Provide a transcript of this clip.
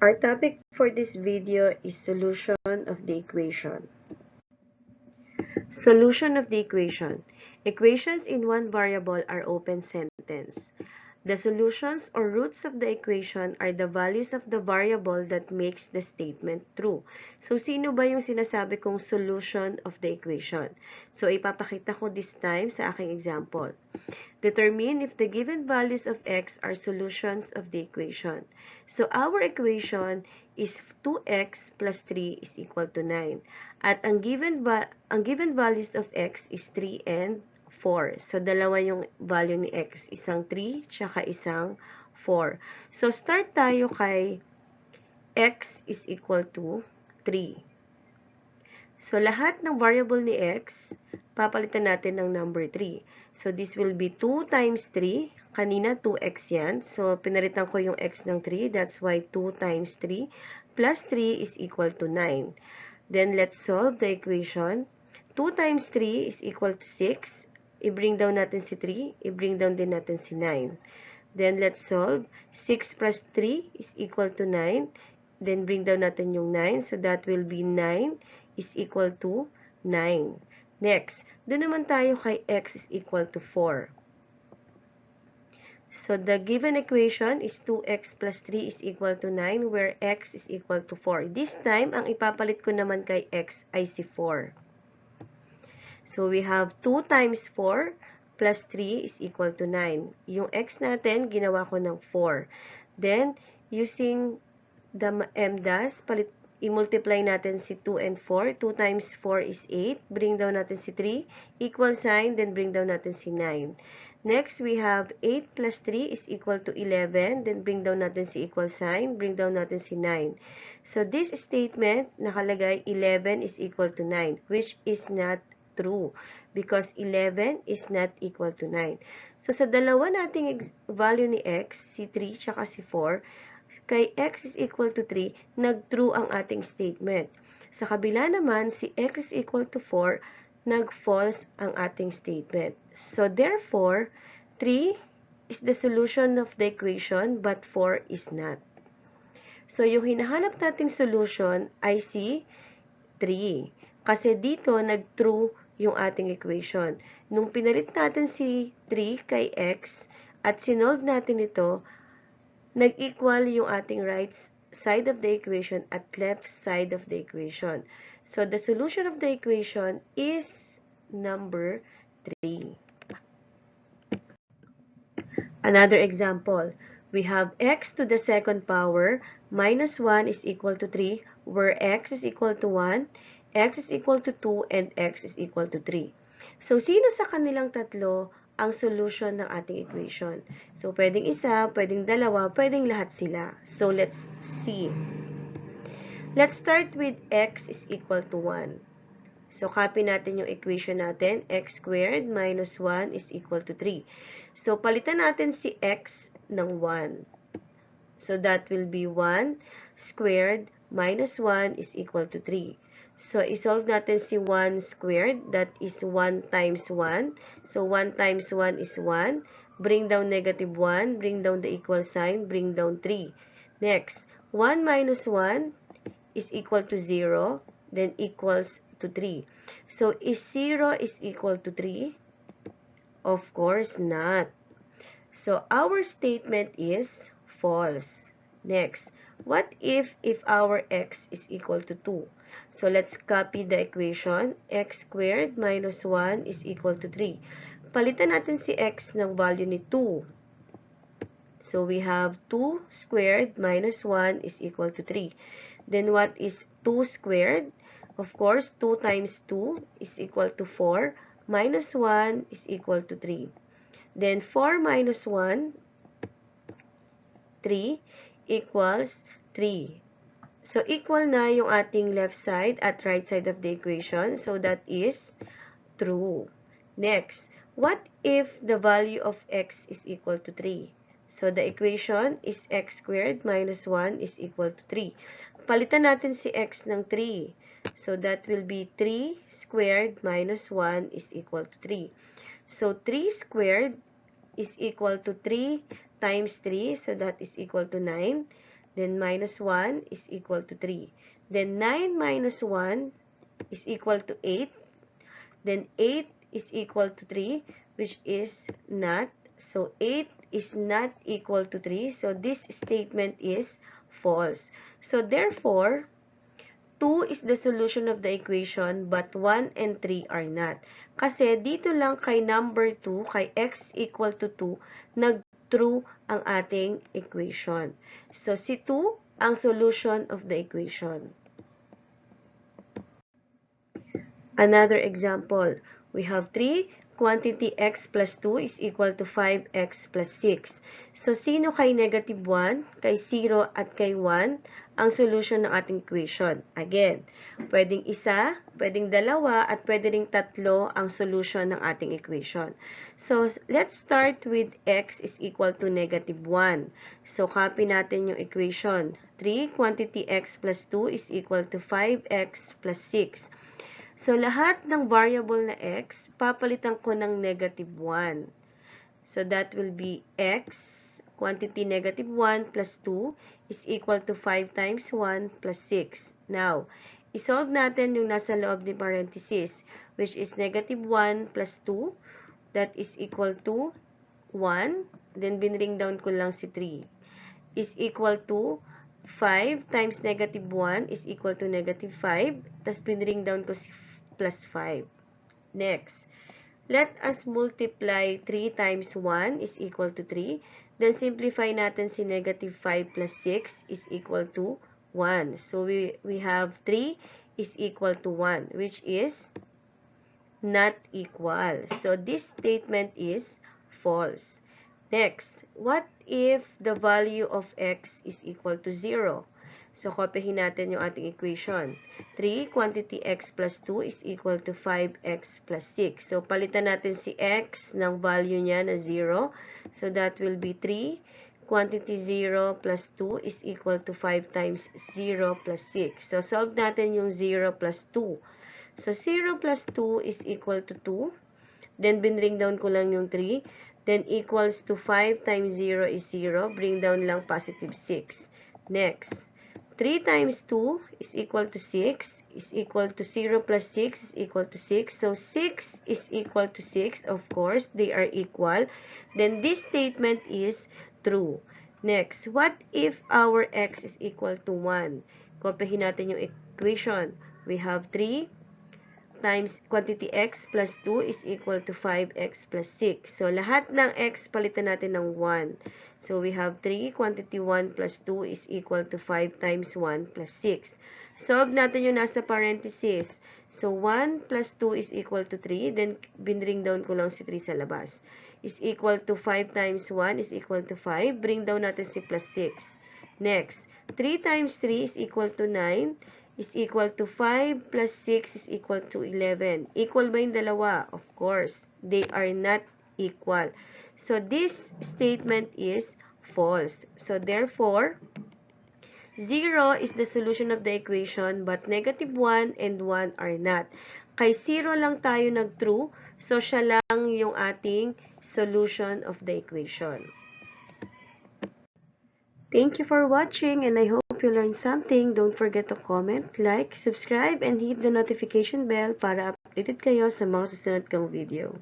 Our topic for this video is solution of the equation. Solution of the equation. Equations in one variable are open sentence. The solutions or roots of the equation are the values of the variable that makes the statement true. So, sino ba yung sinasabi kong solution of the equation? So, ipapakita ko this time sa aking example. Determine if the given values of x are solutions of the equation. So, our equation is 2x plus 3 is equal to 9. At ang given values of x is 3 and 4. So, dalawa yung value ni x. Isang 3, tsaka isang 4. So, start tayo kay x is equal to 3. So, lahat ng variable ni x, papalitan natin ng number 3. So, this will be 2 times 3. Kanina, 2x yan. So, pinalitan ko yung x ng 3. That's why 2 times 3 plus 3 is equal to 9. Then, let's solve the equation. 2 times 3 is equal to 6. I-bring down natin si 3. I-bring down din natin si 9. Then, let's solve. 6 plus 3 is equal to 9. Then, bring down natin yung 9. So, that will be 9 is equal to 9. Next, doon naman tayo kay x is equal to 4. So, the given equation is 2x plus 3 is equal to 9, where x is equal to 4. This time, ang ipapalit ko naman kay x ay si 4. So, we have 2 times 4 plus 3 is equal to 9. Yung x natin, ginawa ko ng 4. Then, using the MDAS, i-multiply natin si 2 and 4. 2 times 4 is 8. Bring down natin si 3. Equal sign, then bring down natin si 9. Next, we have 8 plus 3 is equal to 11. Then bring down natin si equal sign. Bring down natin si 9. So, this statement, nakalagay 11 is equal to 9, which is not true because 11 is not equal to 9. So, sa dalawa nating value ni x, si 3 tsaka si 4, kay x is equal to 3, nag-true ang ating statement. Sa kabila naman, si x is equal to 4, nag-false ang ating statement. So, therefore, 3 is the solution of the equation, but 4 is not. So, yung hinahanap nating solution ay si 3. Kasi dito, nag-true yung ating equation. Nung pinalit natin si 3 kay x at sinolve natin ito, nag-equal yung ating right side of the equation at left side of the equation. So, the solution of the equation is number 3. Another example, we have x to the second power minus 1 is equal to 3, where x is equal to 1, x is equal to 2, and x is equal to 3. So, sino sa kanilang tatlo ang solution ng ating equation? So, pwedeng isa, pwedeng dalawa, pwedeng lahat sila. So, let's see. Let's start with x is equal to 1. So, copy natin yung equation natin. X squared minus 1 is equal to 3. So, palitan natin si x ng 1. So, that will be 1 squared minus 1 is equal to 3. So, isolve natin si 1 squared. That is 1 times 1. So, 1 times 1 is 1. Bring down negative 1. Bring down the equal sign. Bring down 3. Next, 1 minus 1 is equal to 0. Then, equals to 3. So, is 0 is equal to 3? Of course not. So, our statement is false. Next, what if our x is equal to 2? So, let's copy the equation. X squared minus 1 is equal to 3. Palitan natin si x ng value ni 2. So, we have 2 squared minus 1 is equal to 3. Then, what is 2 squared? Of course, 2 times 2 is equal to 4. Minus 1 is equal to 3. Then, 4 minus 1, 3, equals 3. So, equal na yung ating left side at right side of the equation. So, that is true. Next, what if the value of x is equal to 3? So, the equation is x squared minus 1 is equal to 3. Palitan natin si x ng 3. So, that will be 3 squared minus 1 is equal to 3. So, 3 squared is equal to 3 times 3. So, that is equal to 9. Then minus 1 is equal to 3. Then 9 minus 1 is equal to 8. Then 8 is equal to 3, which is not. So 8 is not equal to 3. So this statement is false. So therefore, 2 is the solution of the equation, but 1 and 3 are not. Kasi dito lang kay number 2, kay x equal to 2, nag-true ang ating equation. So si 2 ang solution of the equation. Another example, we have 3, quantity x plus 2 is equal to 5x plus 6. So, sino kay negative 1, kay 0, at kay 1 ang solution ng ating equation? Again, pwedeng isa, pwedeng dalawa, at pwede ring tatlo ang solution ng ating equation. So, let's start with x is equal to negative 1. So, copy natin yung equation. 3, quantity x plus 2 is equal to 5x plus 6. So, lahat ng variable na x, papalitan ko ng negative 1. So, that will be x, quantity negative 1 plus 2 is equal to 5 times 1 plus 6. Now, isolve natin yung nasa loob ni parenthesis, which is negative 1 plus 2, that is equal to 1. Then, binring down ko lang si 3. Is equal to 5 times negative 1 is equal to negative 5. Tapos, binring down ko si plus 5. Next, let us multiply 3 times 1 is equal to 3. Then, simplify natin si negative 5 plus 6 is equal to 1. So, we have 3 is equal to 1, which is not equal. So, this statement is false. Next, what if the value of x is equal to 0? So, kopyahin natin yung ating equation. 3, quantity x plus 2 is equal to 5x plus 6. So, palitan natin si x ng value niya na 0. So, that will be 3. Quantity 0 plus 2 is equal to 5 times 0 plus 6. So, solve natin yung 0 plus 2. So, 0 plus 2 is equal to 2. Then, binring down ko lang yung 3. Then, equals to 5 times 0 is 0. Bring down lang positive 6. Next, 3 times 2 is equal to 6, is equal to 0 plus 6 is equal to 6. So, 6 is equal to 6. Of course, they are equal. Then, this statement is true. Next, what if our x is equal to 1? Kopyahin natin yung equation. We have 3 times quantity x plus 2 is equal to 5x plus 6. So, lahat ng x, palitan natin ng 1. So, we have 3, quantity 1 plus 2 is equal to 5 times 1 plus 6. Solve natin yung nasa parenthesis. So, 1 plus 2 is equal to 3. Then, binring down ko lang si 3 sa labas. Is equal to 5 times 1 is equal to 5. Bring down natin si plus 6. Next, 3 times 3 is equal to 9. Is equal to 5 plus 6 is equal to 11. Equal ba yung dalawa? Of course, they are not equal. So, this statement is false. So, therefore, 0 is the solution of the equation, but negative 1 and 1 are not. Kay 0 lang tayo nag-true, so siya lang yung ating solution of the equation. Thank you for watching, and I hope you learned something. Don't forget to comment, like, subscribe, and hit the notification bell para updated kayo sa mga susunod kong video.